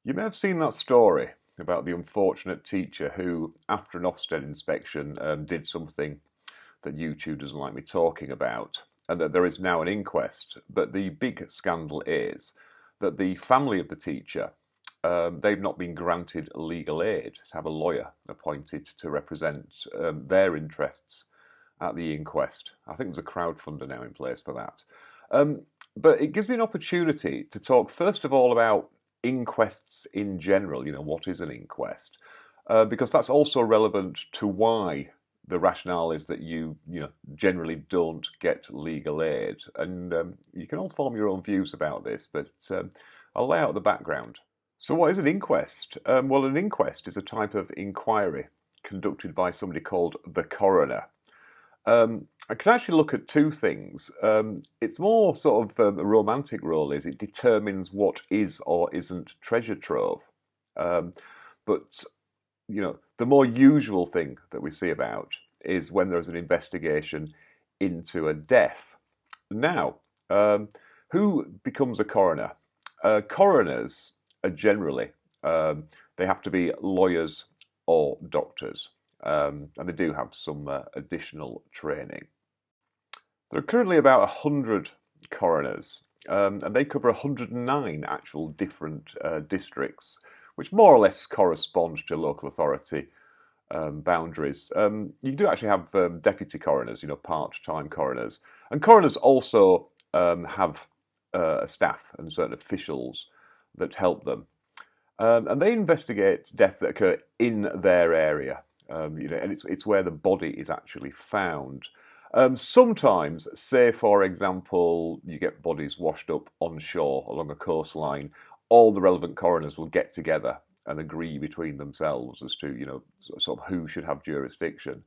You may have seen that story about the unfortunate teacher who, after an Ofsted inspection, did something that YouTube doesn't like me talking about, and that there is now an inquest. But the big scandal is that the family of the teacher, they've not been granted legal aid to have a lawyer appointed to represent their interests at the inquest. I think there's a crowdfunder now in place for that. But it gives me an opportunity to talk first of all about inquests in general. What is an inquest? Because that's also relevant to why the rationale is that you generally don't get legal aid. And you can all form your own views about this, but I'll lay out the background. So what is an inquest? Well, an inquest is a type of inquiry conducted by somebody called the coroner. I can actually look at two things. It's more sort of a romantic role is it determines what is or isn't treasure trove. But the more usual thing that we see about is when there's an investigation into a death. Now, who becomes a coroner? Coroners are generally, they have to be lawyers or doctors. And they do have some additional training. There are currently about 100 coroners, and they cover 109 actual different districts, which more or less correspond to local authority boundaries. You do actually have deputy coroners, part-time coroners. And coroners also have a staff and certain officials that help them. And they investigate deaths that occur in their area. And it's where the body is actually found. Sometimes, say for example, you get bodies washed up on shore along a coastline, all the relevant coroners will get together and agree between themselves as to, sort of who should have jurisdiction.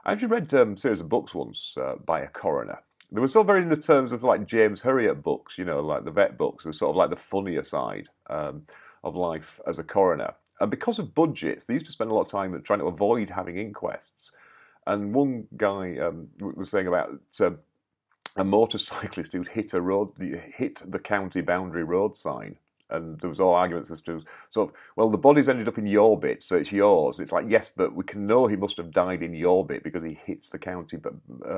I actually read a series of books once by a coroner. They were sort of very in the terms of like James Herriot books, like the vet books, and sort of like the funnier side of life as a coroner. And because of budgets, they used to spend a lot of time trying to avoid having inquests. And one guy was saying about a motorcyclist who'd hit the county boundary road sign. And there was all arguments as to sort of, well, the body's ended up in your bit, so it's yours. It's like, yes, but we can know he must have died in your bit because he hits the county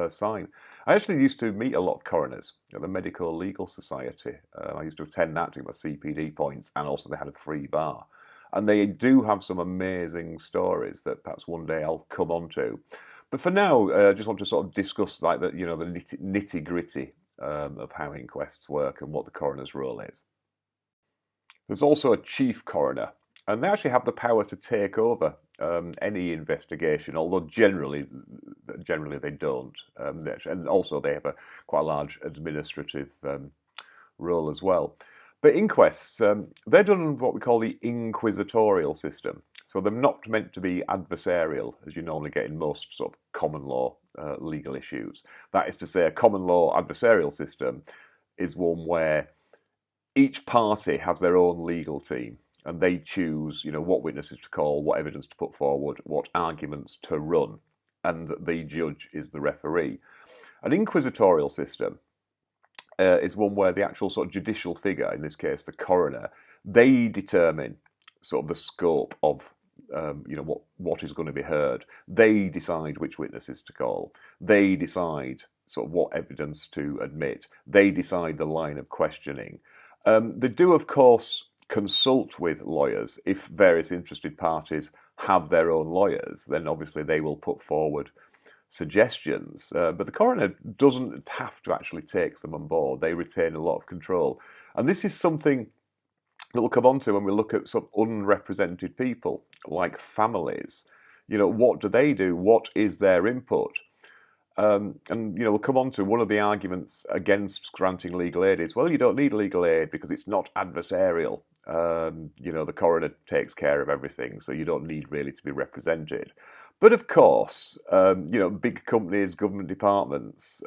sign. I actually used to meet a lot of coroners at the Medico Legal Society. I used to attend that to get my CPD points, and also they had a free bar. And they do have some amazing stories that perhaps one day I'll come on to. But for now, I just want to sort of discuss like the nitty gritty of how inquests work and what the coroner's role is. There's also a chief coroner, and they actually have the power to take over any investigation, although generally they don't. And also they have quite a large administrative role as well. But inquests, they're done in what we call the inquisitorial system. So they're not meant to be adversarial, as you normally get in most sort of common law legal issues. That is to say, a common law adversarial system is one where each party has their own legal team, and they choose, what witnesses to call, what evidence to put forward, what arguments to run, and the judge is the referee. An inquisitorial system is one where the actual sort of judicial figure, in this case the coroner, they determine sort of the scope of what is going to be heard. They decide which witnesses to call. They decide sort of what evidence to admit. They decide the line of questioning. They do, of course, consult with lawyers. If various interested parties have their own lawyers, then obviously they will put forward suggestions, but the coroner doesn't have to actually take them on board. They retain a lot of control. And this is something that we'll come on to when we look at sort of unrepresented people, like families. What do they do? What is their input? And we'll come on to one of the arguments against granting legal aid is, well, you don't need legal aid because it's not adversarial. The coroner takes care of everything, so you don't need really to be represented. But of course, big companies, government departments,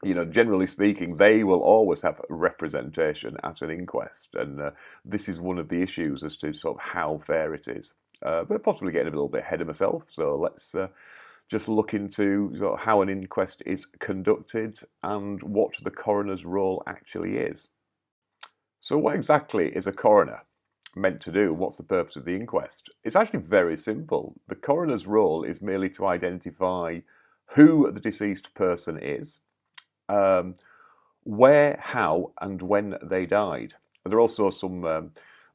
generally speaking, they will always have representation at an inquest. And this is one of the issues as to sort of how fair it is. But possibly getting a little bit ahead of myself, so let's just look into sort of how an inquest is conducted and what the coroner's role actually is. So what exactly is a coroner? meant to do? What's the purpose of the inquest? It's actually very simple. The coroner's role is merely to identify who the deceased person is, where, how, and when they died. And there are also some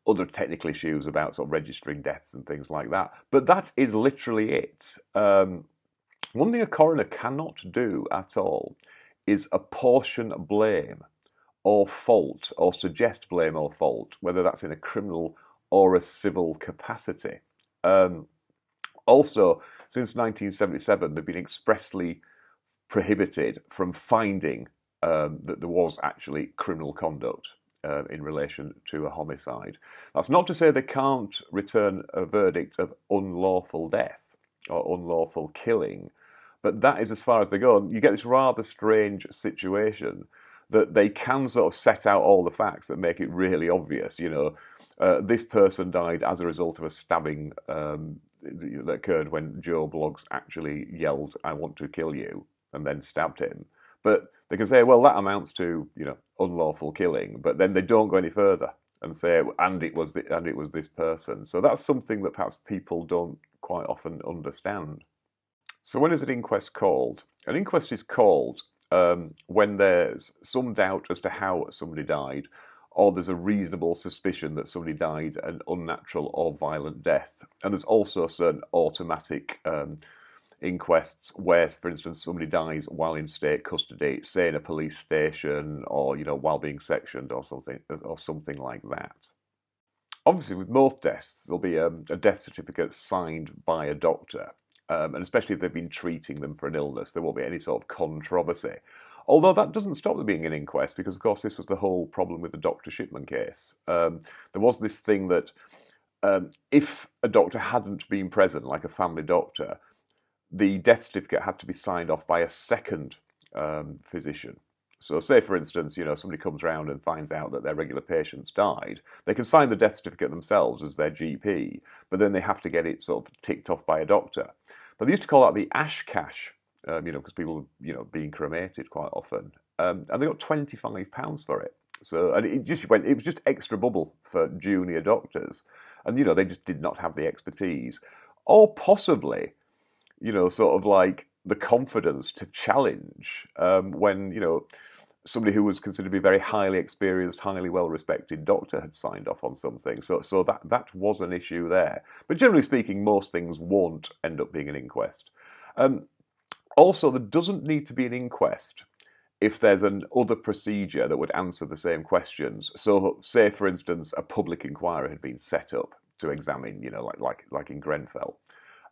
other technical issues about sort of registering deaths and things like that. But that is literally it. One thing a coroner cannot do at all is apportion blame or fault, or suggest blame or fault, whether that's in a criminal or a civil capacity. Also, since 1977, they've been expressly prohibited from finding that there was actually criminal conduct in relation to a homicide. That's not to say they can't return a verdict of unlawful death or unlawful killing, but that is as far as they go. You get this rather strange situation that they can sort of set out all the facts that make it really obvious. This person died as a result of a stabbing that occurred when Joe Bloggs actually yelled, "I want to kill you," and then stabbed him. But they can say, well, that amounts to unlawful killing, but then they don't go any further and say, and it was this person. So that's something that perhaps people don't quite often understand. So when is an inquest called? An inquest is called when there's some doubt as to how somebody died, or there's a reasonable suspicion that somebody died an unnatural or violent death. And there's also certain automatic inquests where, for instance, somebody dies while in state custody, say in a police station, or while being sectioned or something like that. Obviously, with most deaths, there'll be a death certificate signed by a doctor, and especially if they've been treating them for an illness, there won't be any sort of controversy. Although that doesn't stop there being an inquest, because of course this was the whole problem with the Dr. Shipman case. There was this thing that if a doctor hadn't been present, like a family doctor, the death certificate had to be signed off by a second physician. So say, for instance, somebody comes around and finds out that their regular patient's died. They can sign the death certificate themselves as their GP, but then they have to get it sort of ticked off by a doctor. But they used to call that the ash cash, because people, being cremated quite often. And they got £25 for it. So, and it was just extra bubble for junior doctors. And, they just did not have the expertise. Or possibly, sort of like the confidence to challenge when, somebody who was considered to be a very highly experienced, highly well-respected doctor had signed off on something. So that was an issue there. But generally speaking, most things won't end up being an inquest. Also, there doesn't need to be an inquest if there's an other procedure that would answer the same questions. So say, for instance, a public inquiry had been set up to examine, like in Grenfell.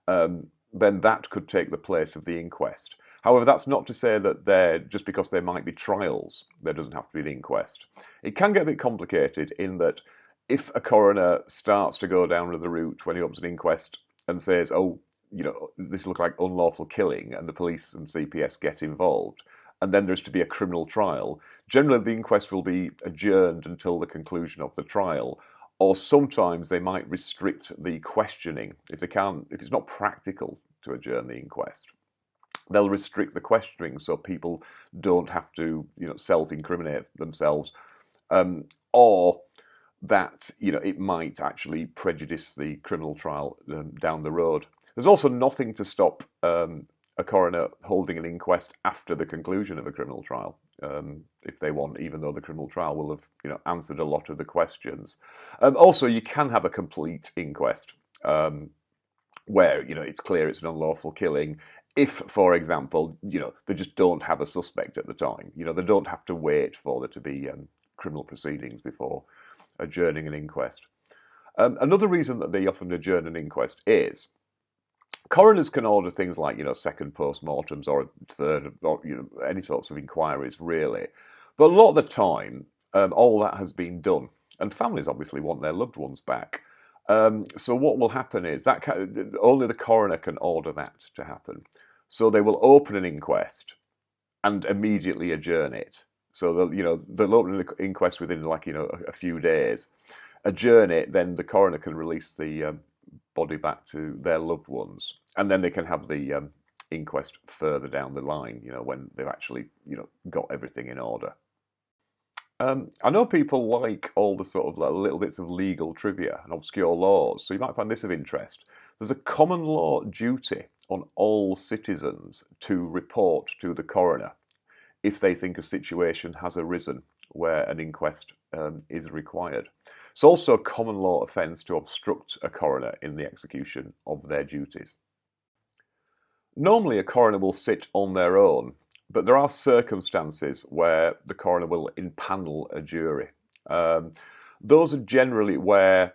Then that could take the place of the inquest. However, that's not to say that just because there might be trials, there doesn't have to be an inquest. It can get a bit complicated in that if a coroner starts to go down the route when he opens an inquest and says, oh, this looks like unlawful killing, and the police and CPS get involved, and then there's to be a criminal trial, generally the inquest will be adjourned until the conclusion of the trial. Or sometimes they might restrict the questioning if it's not practical to adjourn the inquest. They'll restrict the questioning so people don't have to, self-incriminate themselves, or that it might actually prejudice the criminal trial down the road. There's also nothing to stop a coroner holding an inquest after the conclusion of a criminal trial, if they want, even though the criminal trial will have answered a lot of the questions. Also, you can have a complete inquest where it's clear it's an unlawful killing. If, for example, they just don't have a suspect at the time, they don't have to wait for there to be criminal proceedings before adjourning an inquest. Another reason that they often adjourn an inquest is coroners can order things like, second post-mortems or third, or any sorts of inquiries, really. But a lot of the time, all that has been done, and families obviously want their loved ones back. So what will happen is that only the coroner can order that to happen. So they will open an inquest and immediately adjourn it. So they'll open an inquest within a few days, adjourn it, then the coroner can release the body back to their loved ones, and then they can have the inquest further down the line, when they've actually got everything in order. I know people like all the sort of like little bits of legal trivia and obscure laws, so you might find this of interest. There's a common law duty on all citizens to report to the coroner if they think a situation has arisen where an inquest is required. It's also a common law offence to obstruct a coroner in the execution of their duties. Normally, a coroner will sit on their own, but there are circumstances where the coroner will impanel a jury. Those are generally where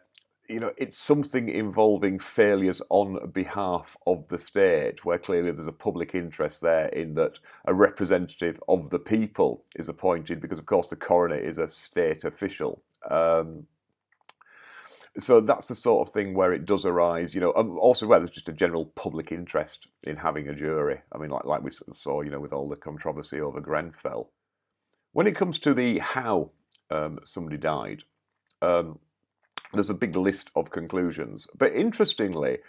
it's something involving failures on behalf of the state, where clearly there's a public interest there in that a representative of the people is appointed, because of course the coroner is a state official. So that's the sort of thing where it does arise, also where there's just a general public interest in having a jury. I mean, like we saw, with all the controversy over Grenfell. When it comes to the how somebody died, there's a big list of conclusions. But interestingly,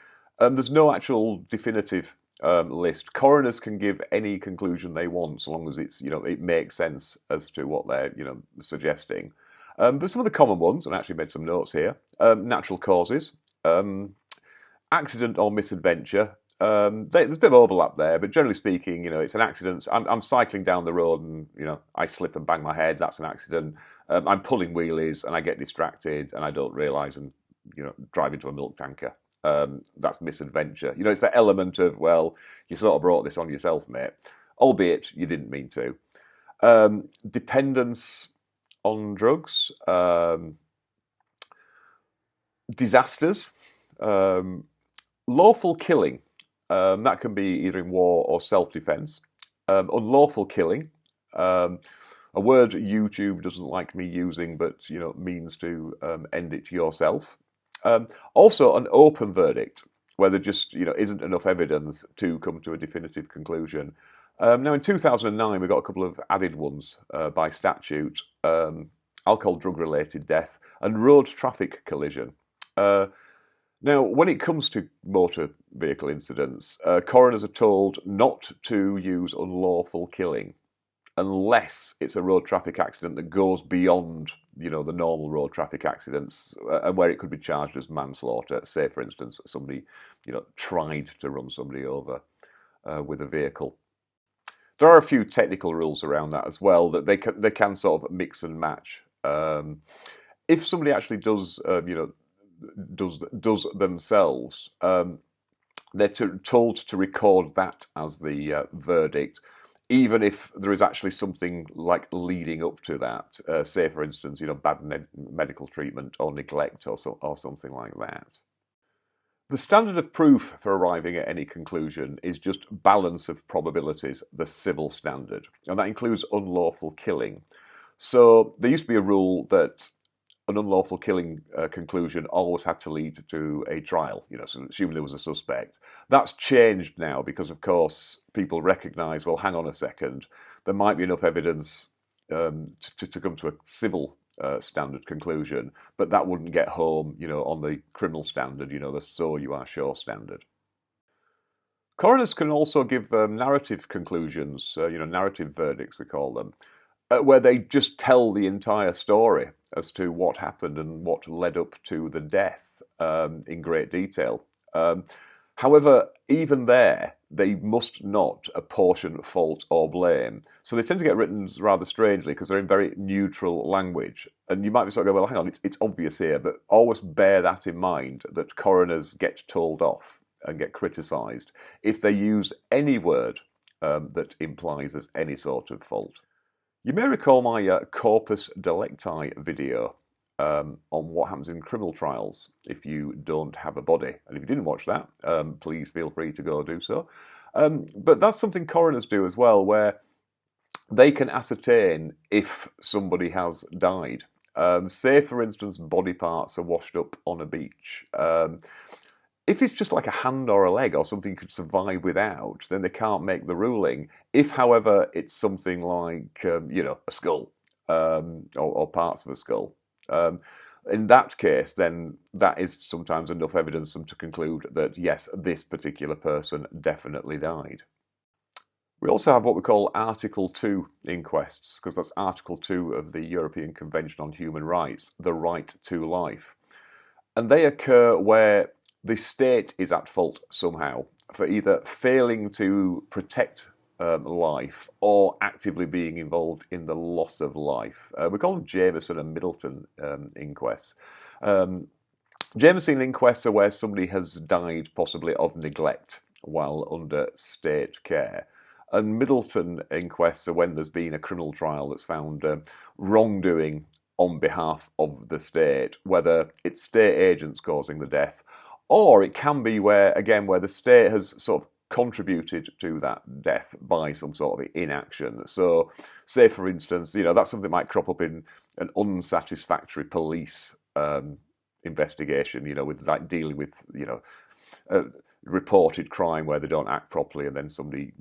there's no actual definitive list. Coroners can give any conclusion they want, so long as it makes sense as to what they're, suggesting. But some of the common ones, and I actually made some notes here: natural causes, accident or misadventure. There's a bit of overlap there, but generally speaking, it's an accident. I'm cycling down the road and I slip and bang my head. That's an accident. I'm pulling wheelies and I get distracted and I don't realise and drive into a milk tanker. That's misadventure. It's that element of, well, you sort of brought this on yourself, mate, albeit you didn't mean to. Dependence on drugs, disasters, lawful killing. That can be either in war or self-defense. Unlawful killing, a word YouTube doesn't like me using, but means to end it yourself. Also, an open verdict, where there just isn't enough evidence to come to a definitive conclusion. Now, in 2009, we got a couple of added ones by statute: alcohol drug-related death and road traffic collision. Now, when it comes to motor vehicle incidents, coroners are told not to use unlawful killing unless it's a road traffic accident that goes beyond, the normal road traffic accidents, and where it could be charged as manslaughter. Say, for instance, somebody, tried to run somebody over with a vehicle. There are a few technical rules around that as well that they can sort of mix and match. If somebody actually does themselves, they're told to record that as the verdict, even if there is actually something like leading up to that. Say, for instance, bad medical treatment or neglect or something like that. The standard of proof for arriving at any conclusion is just balance of probabilities, the civil standard, and that includes unlawful killing. So there used to be a rule that an unlawful killing conclusion always had to lead to a trial, so assuming there was a suspect. That's changed now because, of course, people recognise, well, hang on a second, there might be enough evidence to come to a civil standard conclusion, but that wouldn't get home, on the criminal standard, the so you are sure standard. Coroners can also give narrative conclusions, narrative verdicts, we call them, where they just tell the entire story as to what happened and what led up to the death in great detail. However, even there, they must not apportion fault or blame. So they tend to get written rather strangely because they're in very neutral language. And you might be sort of go, well, hang on, it's obvious here, but always bear that in mind, that coroners get told off and get criticised if they use any word that implies there's any sort of fault. You may recall my corpus delicti video on what happens in criminal trials if you don't have a body. And if you didn't watch that, please feel free to go do so. But that's something coroners do as well, where they can ascertain if somebody has died. Say, for instance, body parts are washed up on a beach. If it's just like a hand or a leg or something you could survive without, then they can't make the ruling. If, however, it's something like, a skull or parts of a skull, in that case, then that is sometimes enough evidence for them to conclude that, yes, this particular person definitely died. We also have what we call Article 2 inquests, because that's Article 2 of the European Convention on Human Rights, the right to life. And they occur where the state is at fault somehow for either failing to protect life or actively being involved in the loss of life. We call them Jameson and Middleton inquests. Jameson inquests are where somebody has died possibly of neglect while under state care. And Middleton inquests are when there's been a criminal trial that's found wrongdoing on behalf of the state, whether it's state agents causing the death, or it can be where, again, where the state has sort of contributed to that death by some sort of inaction. So, say for instance, that's something that might crop up in an unsatisfactory police investigation, with like dealing with, reported crime where they don't act properly and then somebody,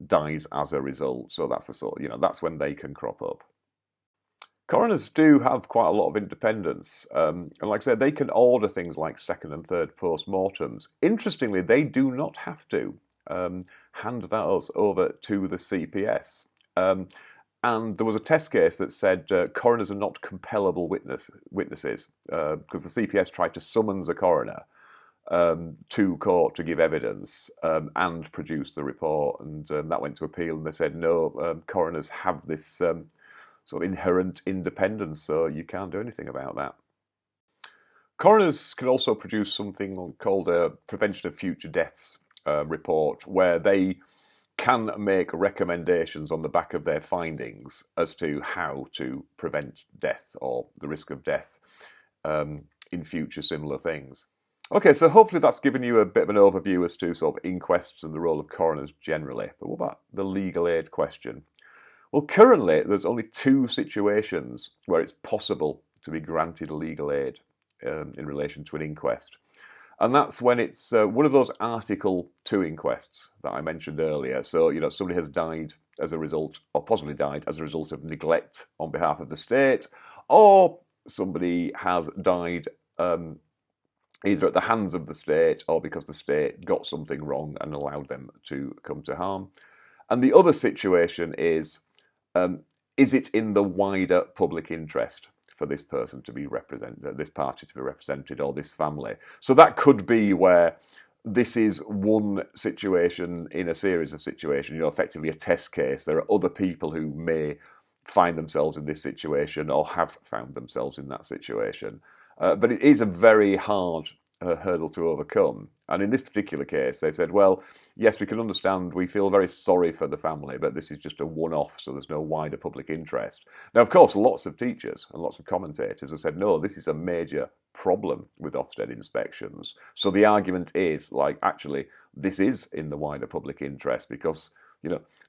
dies as a result. So that's the sort, that's when they can crop up. Coroners do have quite a lot of independence, and like I said, they can order things like second and third post-mortems. Interestingly, they do not have to hand that over to the CPS. And there was a test case that said coroners are not compellable witnesses because the CPS tried to summons a coroner to court to give evidence and produce the report, and that went to appeal, and they said no, coroners have this sort of inherent independence, so you can't do anything about that. Coroners can also produce something called a Prevention of Future Deaths report, where they can make recommendations on the back of their findings as to how to prevent death or the risk of death in future similar things. Okay, so hopefully that's given you a bit of an overview as to sort of inquests and the role of coroners generally. But what about the legal aid question? Well, currently there's only 2 situations where it's possible to be granted legal aid in relation to an inquest. And that's when it's one of those Article 2 inquests that I mentioned earlier. So, somebody has died as a result, or possibly died as a result of neglect on behalf of the state, or somebody has died either at the hands of the state or because the state got something wrong and allowed them to come to harm. And the other situation is it in the wider public interest for this person to be represented, this party to be represented, or this family? So that could be where this is one situation in a series of situations, effectively a test case. There are other people who may find themselves in this situation or have found themselves in that situation. But it is a very hard hurdle to overcome. And in this particular case, they've said, well, yes, we can understand, we feel very sorry for the family, but this is just a one-off, so there's no wider public interest. Now, of course, lots of teachers and lots of commentators have said, no, this is a major problem with Ofsted inspections. So the argument is, actually, this is in the wider public interest because,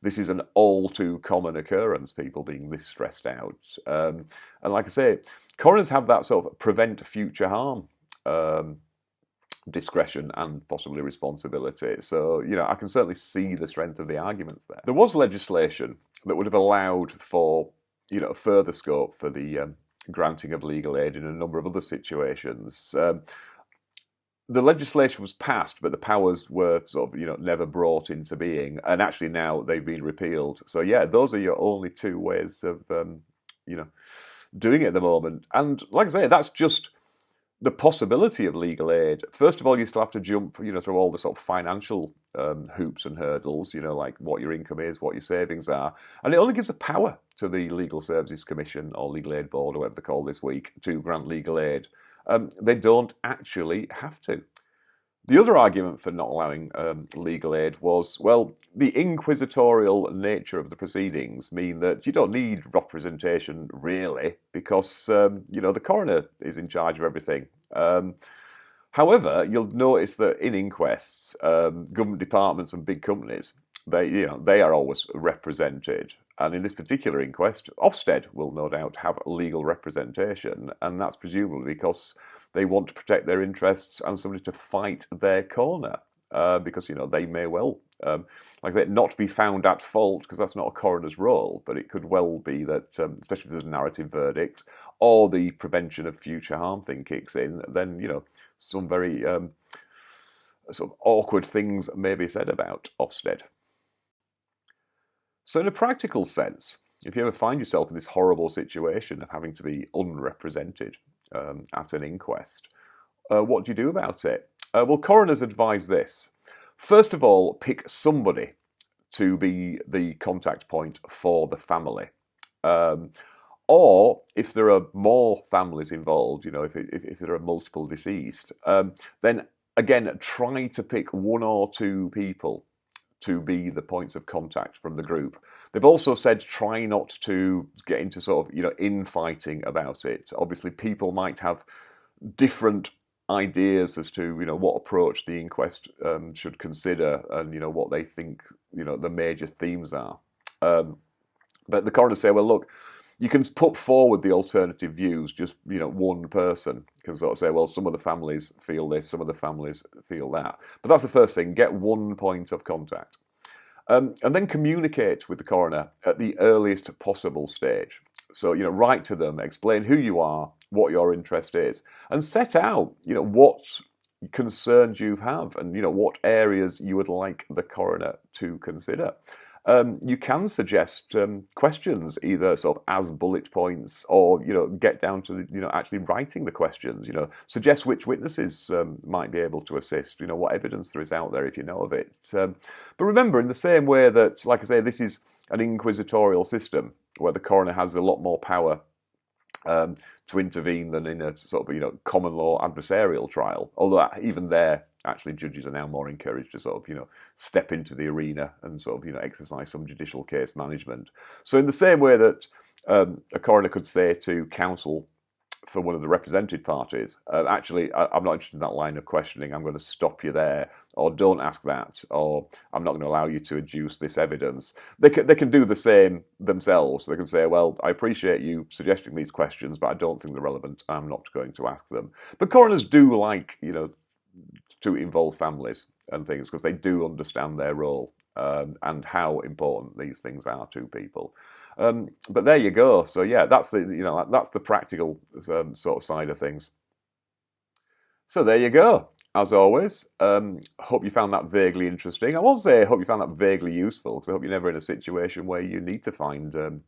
this is an all too common occurrence, people being this stressed out. And like I say, coroners have that sort of prevent future harm discretion and possibly responsibility. So, I can certainly see the strength of the arguments there. There was legislation that would have allowed for, further scope for the granting of legal aid in a number of other situations. The legislation was passed, but the powers were sort of, never brought into being. And actually now they've been repealed. So yeah, those are your only 2 ways of, doing it at the moment. And like I say, that's just the possibility of legal aid. First of all, you still have to jump, through all the sort of financial hoops and hurdles, like what your income is, what your savings are. And it only gives a power to the Legal Services Commission or Legal Aid Board, or whatever they're called this week, to grant legal aid. They don't actually have to. The other argument for not allowing legal aid was, well, the inquisitorial nature of the proceedings mean that you don't need representation, really, because, the coroner is in charge of everything. However, you'll notice that in inquests, government departments and big companies, they are always represented. And in this particular inquest, Ofsted will no doubt have legal representation, and that's presumably because they want to protect their interests and somebody to fight their corner, because, they may well, like I said, not be found at fault, because that's not a coroner's role, but it could well be that, especially if there's a narrative verdict, or the prevention of future harm thing kicks in, then, some very sort of awkward things may be said about Ofsted. So in a practical sense, if you ever find yourself in this horrible situation of having to be unrepresented at an inquest, what do you do about it? Well, coroners advise this. First of all, pick somebody to be the contact point for the family. Or if there are more families involved, if there are multiple deceased, then again, try to pick one or two people to be the points of contact from the group. They've also said try not to get into sort of, infighting about it. Obviously, people might have different ideas as to, what approach the inquest should consider and, what they think, the major themes are. But the coroners say, well, look, you can put forward the alternative views, just, one person can sort of say, well, some of the families feel this, some of the families feel that. But that's the first thing, get one point of contact. And then communicate with the coroner at the earliest possible stage. So, write to them, explain who you are, what your interest is, and set out, what concerns you have and, what areas you would like the coroner to consider. You can suggest questions, either sort of as bullet points, or get down to actually writing the questions. Suggest which witnesses might be able to assist. What evidence there is out there if you know of it. But remember, in the same way that, like I say, this is an inquisitorial system where the coroner has a lot more power to intervene than in a sort of common law adversarial trial. Although even there, actually, judges are now more encouraged to sort of step into the arena and sort of exercise some judicial case management. So in the same way that a coroner could say to counsel for one of the represented parties, actually, I'm not interested in that line of questioning, I'm going to stop you there, or don't ask that, or I'm not going to allow you to adduce this evidence. They can do the same themselves. They can say, well, I appreciate you suggesting these questions, but I don't think they're relevant. I'm not going to ask them. But coroners do like, to involve families and things, because they do understand their role and how important these things are to people. But there you go. So yeah, that's the practical sort of side of things. So there you go. As always, hope you found that vaguely interesting. I will say, hope you found that vaguely useful, because I hope you're never in a situation where you need to find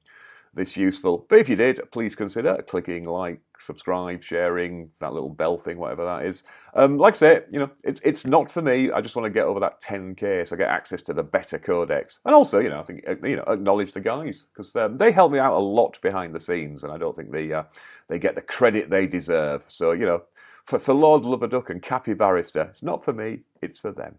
this useful. But if you did, please consider clicking like, subscribe, sharing, that little bell thing, whatever that is. Like I say, it's not for me. I just want to get over that 10K so I get access to the better codex. And also, I think, acknowledge the guys, because they help me out a lot behind the scenes, and I don't think they get the credit they deserve. So, for Lord Luverduck and Cappy Barrister, it's not for me, it's for them.